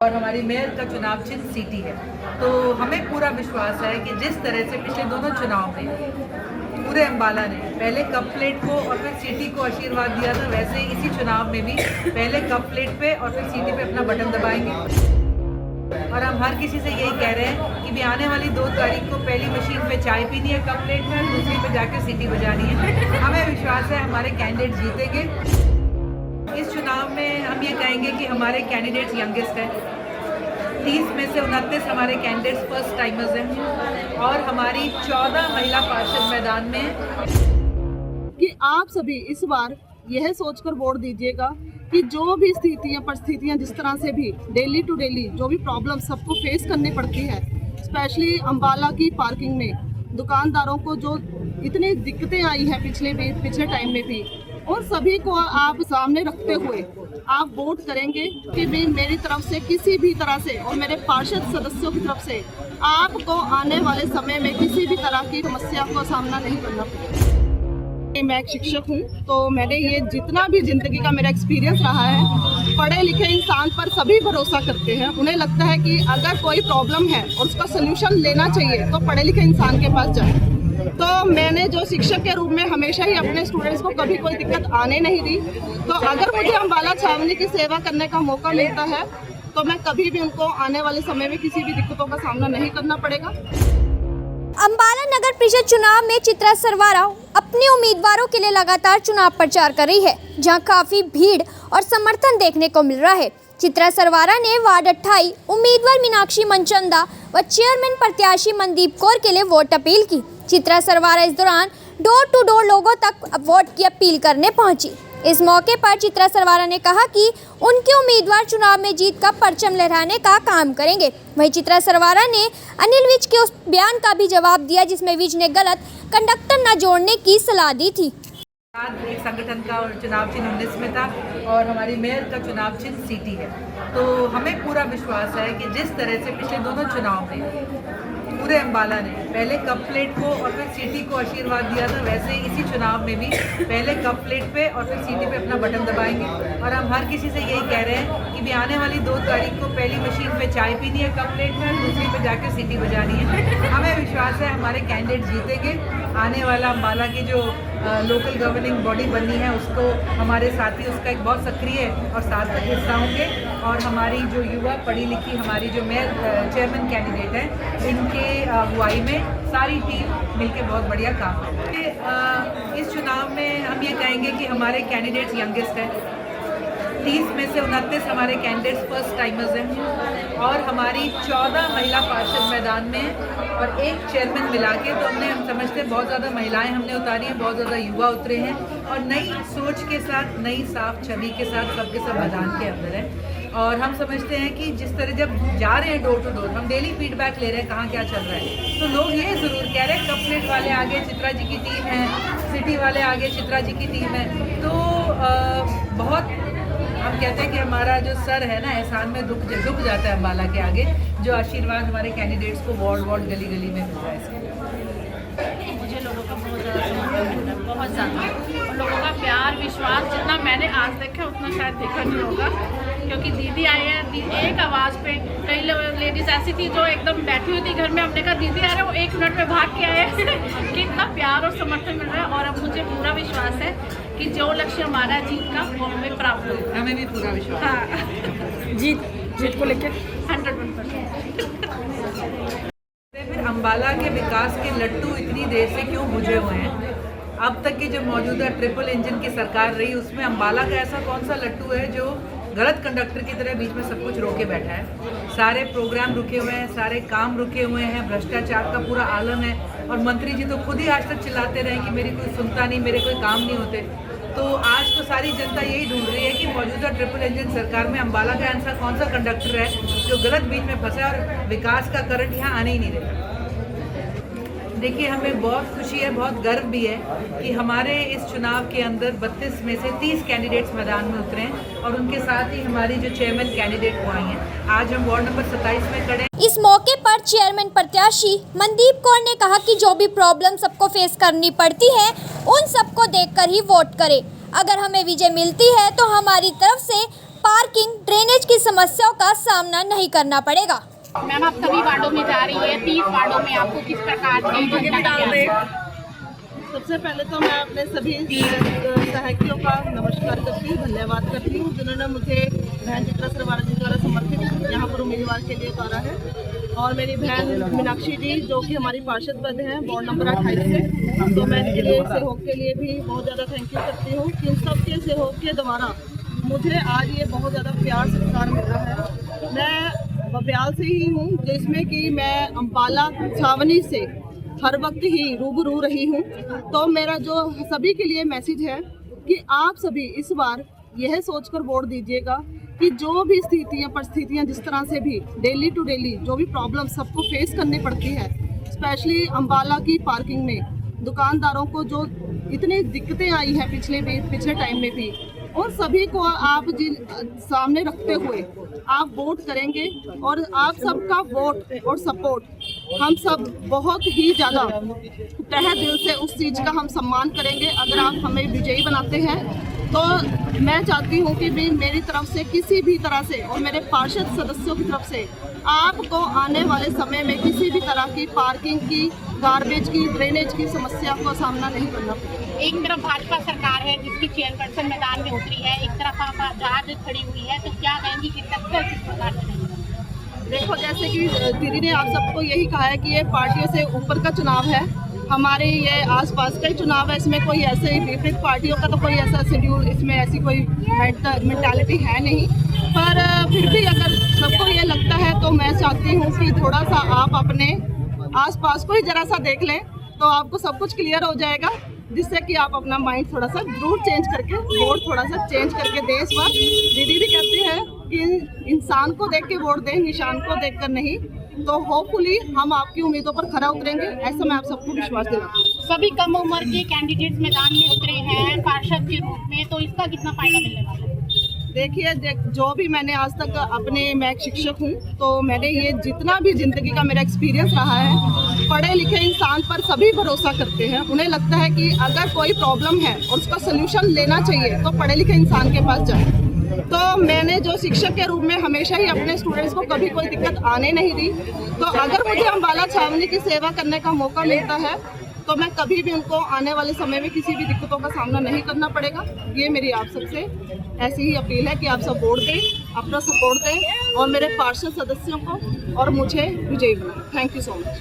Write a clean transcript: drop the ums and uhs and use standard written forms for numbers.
और हमारी मेयर का चुनाव चिन्ह सीटी है। तो हमें पूरा विश्वास है कि जिस तरह से पिछले दोनों चुनाव में पूरे अम्बाला ने पहले कप प्लेट को और फिर सीटी को आशीर्वाद दिया था, वैसे इसी चुनाव में भी पहले कप प्लेट पे और फिर सीटी पे अपना बटन दबाएंगे। और हम हर किसी से यही कह रहे हैं कि भी आने वाली 2 तारीख को पहली मशीन पे चाय पीनी है कप प्लेट में, दूसरी पे जाकर सीटी बजानी है। हमें विश्वास है हमारे कैंडिडेट जीतेंगे। इस चुनाव में हम ये कहेंगे कि हमारे कैंडिडेट्स यंगेस्ट हैं। 30 में से 29 हमारे कैंडिडेट्स फर्स्ट टाइमर्स हैं और हमारी 14 महिला पार्षद मैदान में हैं। कि आप सभी इस बार यह सोचकर वोट दीजिएगा कि जो भी परिस्थितियां जिस तरह से भी डेली टू डेली जो भी प्रॉब्लम सबको फेस करनी पड़ती है, स्पेशली अम्बाला की पार्किंग में दुकानदारों को जो इतनी दिक्कतें आई हैं पिछले टाइम में भी, और सभी को आप सामने रखते हुए आप वोट करेंगे कि भी मेरी तरफ से किसी भी तरह से और मेरे पार्षद सदस्यों की तरफ से आपको आने वाले समय में किसी भी तरह की समस्या को सामना नहीं करना पड़ेगा। मैं एक शिक्षक हूँ, तो मैंने ये जितना भी जिंदगी का मेरा एक्सपीरियंस रहा है, पढ़े लिखे इंसान पर सभी भरोसा करते हैं। उन्हें लगता है कि अगर कोई प्रॉब्लम है और उसका सोल्यूशन लेना चाहिए तो पढ़े लिखे इंसान के पास जाए। तो मैंने जो शिक्षक के रूप में हमेशा ही अपने स्टूडेंट्स को कभी कोई दिक्कत आने नहीं दी। तो अगर मुझे अम्बाला छावनी की सेवा करने का मौका मिलता है तो मैं कभी भी उनको आने वाले समय में किसी भी दिक्कतों का सामना नहीं करना पड़ेगा। अम्बाला नगर परिषद चुनाव में चित्रा सरवारा अपने उम्मीदवारों के लिए लगातार चुनाव प्रचार कर रही है, जहां काफी भीड़ और समर्थन देखने को मिल रहा है। चित्रा सरवारा ने वार्ड 28 उम्मीदवार मीनाक्षी मनचंदा व चेयरमैन प्रत्याशी मनदीप कौर के लिए वोट अपील की। चित्रा सरवारा इस दौरान डोर टू डोर लोगों तक वोट की अपील करने पहुंची। इस मौके पर चित्रा सरवारा ने कहा कि उनके उम्मीदवार चुनाव में जीत का परचम लहराने का काम करेंगे। वहीं चित्रा सरवारा ने अनिल विज के उस बयान का भी जवाब दिया जिसमें विज ने गलत कंडक्टर न जोड़ने की सलाह दी थी। एक संगठन का चुनाव चिन्ह 19 में था और हमारी मेयर का चुनाव चिन्ह सीटी है। तो हमें पूरा विश्वास है कि जिस तरह से पिछले दोनों चुनाव में पूरे अम्बाला ने पहले कप प्लेट को और फिर सीटी को आशीर्वाद दिया था, वैसे इसी चुनाव में भी पहले कप प्लेट पे और फिर सीटी पे अपना बटन दबाएंगे। और हम हर किसी से यही कह रहे हैं कि भी आने वाली 2 तारीख को पहली मशीन पे चाय पीनी है कप प्लेट में, दूसरी पे जाकर सीटी बजानी है। हमें विश्वास है हमारे कैंडिडेट जीतेंगे। आने वाला अम्बाला की जो लोकल गवर्निंग बॉडी बननी है उसको हमारे साथी उसका एक बहुत सक्रिय और सार्थक हिस्सा होंगे। और हमारी जो युवा पढ़ी लिखी हमारी जो मेयर चेयरमैन कैंडिडेट हैं, इनके अगुवाई में सारी टीम मिलकर बहुत बढ़िया काम करेगी। इस चुनाव में हम ये कहेंगे कि हमारे कैंडिडेट्स यंगेस्ट हैं। 30 में से 29 हमारे कैंडिडेट्स फर्स्ट टाइमर्स हैं और हमारी 14 महिला पार्षद मैदान में हैं और एक चेयरमैन मिला के तो हम समझते हैं बहुत ज़्यादा महिलाएं हमने उतारी हैं, बहुत ज़्यादा युवा उतरे हैं और नई सोच के साथ, नई साफ छवि के साथ सबके सब मैदान के अंदर हैं। और हम समझते हैं कि जिस तरह जब जा रहे हैं डोर टू डोर, हम डेली फीडबैक ले रहे हैं कहाँ क्या चल रहा है, तो लोग ये ज़रूर कह रहे हैं कप प्लेट वाले आगे चित्रा जी की टीम है, सिटी वाले आगे चित्रा जी की टीम है। तो बहुत हम कहते हैं कि हमारा जो सर है ना एहसान में दुख जाता है अम्बाला के आगे, जो आशीर्वाद हमारे कैंडिडेट्स को वार्ड गली गली में मिल रहा है। मुझे लोगों का बहुत ज़्यादा समर्थन मिला, बहुत ज़्यादा, और लोगों का प्यार विश्वास जितना मैंने आज देखा उतना शायद देखा नहीं होगा, क्योंकि दीदी आई है एक आवाज़ पे। कई लेडीज़ ऐसी थी जो एकदम बैठी हुई थी घर में, हमने कहा दीदी आ रहे हो 1 मिनट में भाग के आए कि इतना प्यार और समर्थन मिल रहा है। और अब मुझे पूरा विश्वास है कि जो लक्ष्य हमारा जीत का वो हमें प्राप्त होगा। हमें भी पूरा विश्वास है। हाँ, जीत को लेकर 101%। फिर अम्बाला के विकास के लट्टू इतनी देर से क्यों बुझे हुए हैं? अब तक की जो मौजूदा ट्रिपल इंजन की सरकार रही उसमें अम्बाला का ऐसा कौन सा लट्टू है जो गलत कंडक्टर की तरह बीच में सब कुछ रोके बैठा है? सारे प्रोग्राम रुके हुए हैं, सारे काम रुके हुए हैं, भ्रष्टाचार का पूरा आलम है और मंत्री जी तो खुद ही आज तक चिल्लाते रहे कि मेरी कोई सुनता नहीं, मेरे कोई काम नहीं होते। तो आज तो सारी जनता यही ढूंढ रही है कि मौजूदा ट्रिपल इंजन सरकार में अम्बाला का ऐसा कौन सा कंडक्टर है जो गलत बीच में फंसा है और विकास का करंट यहाँ आने ही नहीं देगा। देखिए, हमें बहुत खुशी है, बहुत गर्व भी है कि हमारे इस चुनाव के अंदर 32 में से 30 कैंडिडेट्स मैदान में उतरे हैं और उनके साथ ही हमारी जो चेयरमैन कैंडिडेट वो आई हैं। आज हम वार्ड नंबर 27 में खड़े हैं। इस मौके पर चेयरमैन प्रत्याशी मनदीप कौर ने कहा कि जो भी प्रॉब्लम सबको फेस करनी पड़ती है उन सबको देखकर ही वोट करें। अगर हमें विजय मिलती है तो हमारी तरफ से पार्किंग, ड्रेनेज की समस्याओं का सामना नहीं करना पड़ेगा। मैम आप सभी वार्डों में जा रही है, 30 वार्डों में आपको किस प्रकार से सबसे पहले तो मैं अपने सभी सहयोगियों का नमस्कार करती हूँ, धन्यवाद करती हूँ जिन्होंने मुझे बहन चित्रा सरवारा जी द्वारा समर्थित यहाँ पर उम्मीदवार के लिए उतारा है। और मेरी बहन मीनाक्षी जी जो कि हमारी पार्षद पद हैं वार्ड नंबर 28 से, तो मैं इनके लिए सहयोग के लिए भी बहुत ज़्यादा थैंक यू करती हूँ कि इन सबके सहयोग के द्वारा मुझे आज ये बहुत ज़्यादा प्यार सत्कार मिल रहा है। मैं बब्याल से ही हूँ जिसमें कि मैं अम्बाला छावनी से हर वक्त ही रूबरू रही हूँ। तो मेरा जो सभी के लिए मैसेज है कि आप सभी इस बार यह सोचकर वोट दीजिएगा कि जो भी स्थितियाँ परिस्थितियाँ जिस तरह से भी डेली टू डेली जो भी प्रॉब्लम सबको फेस करनी पड़ती है, स्पेशली अम्बाला की पार्किंग में दुकानदारों को जो इतनी दिक्कतें आई हैं पिछले टाइम में भी, और सभी को आप सामने रखते हुए आप वोट करेंगे और आप सबका वोट और सपोर्ट हम सब बहुत ही ज़्यादा तहे दिल से उस चीज़ का हम सम्मान करेंगे। अगर आप हमें विजयी बनाते हैं तो मैं चाहती हूँ कि भी मेरी तरफ से किसी भी तरह से और मेरे पार्षद सदस्यों की तरफ से आपको आने वाले समय में किसी भी तरह की पार्किंग की, गार्बेज की, ड्रेनेज की समस्या का सामना नहीं करना पड़ेगा। एक तरफ भाजपा सरकार है जिसकी चेयरपर्सन मैदान में उतरी है, एक तरफ आप जहाज खड़ी हुई है, तो क्या कहेंगी कि टक्कर किस प्रकार से रहेगी? देखो, जैसे कि दीदी ने आप सबको यही कहा है कि ये पार्टियों से ऊपर का चुनाव है, हमारे ये आसपास का ही चुनाव है, इसमें कोई ऐसे विपरीत पार्टियों का तो कोई ऐसा शेड्यूल, इसमें ऐसी कोई मेंटालिटी है नहीं। पर फिर भी अगर सबको ये लगता है तो मैं चाहती हूँ कि थोड़ा सा आप अपने आसपास को ही जरा सा देख लें तो आपको सब कुछ क्लियर हो जाएगा, जिससे कि आप अपना माइंड थोड़ा सा जरूर चेंज करके, वोट थोड़ा सा चेंज करके दें इस बार। दीदी भी कहती है कि इंसान को देख के वोट दें, निशान को देखकर नहीं। तो होपफुली हम आपकी उम्मीदों पर खरा उतरेंगे, ऐसा मैं आप सबको विश्वास दिलाती हूँ। सभी कम उम्र के कैंडिडेट्स मैदान में उतरे हैं पार्षद के रूप में, तो इसका कितना फायदा मिलने वाला है? देखिए, जो भी मैंने आज तक मैं एक शिक्षक हूँ, तो मैंने ये जितना भी जिंदगी का मेरा एक्सपीरियंस रहा है, पढ़े लिखे इंसान पर सभी भरोसा करते हैं। उन्हें लगता है कि अगर कोई प्रॉब्लम है और उसका सोल्यूशन लेना चाहिए तो पढ़े लिखे इंसान के पास जाए। तो मैंने जो शिक्षक के रूप में हमेशा ही अपने स्टूडेंट्स को कभी कोई दिक्कत आने नहीं दी। तो अगर मुझे अम्बाला छावनी की सेवा करने का मौका मिलता है तो मैं कभी भी उनको आने वाले समय में किसी भी दिक्कतों का सामना नहीं करना पड़ेगा। ये मेरी आप सबसे ऐसी ही अपील है कि आप सब वोट दें, अपना सपोर्ट दें और मेरे पार्षद सदस्यों को और मुझे विजयी बनाएं। Thank you so much.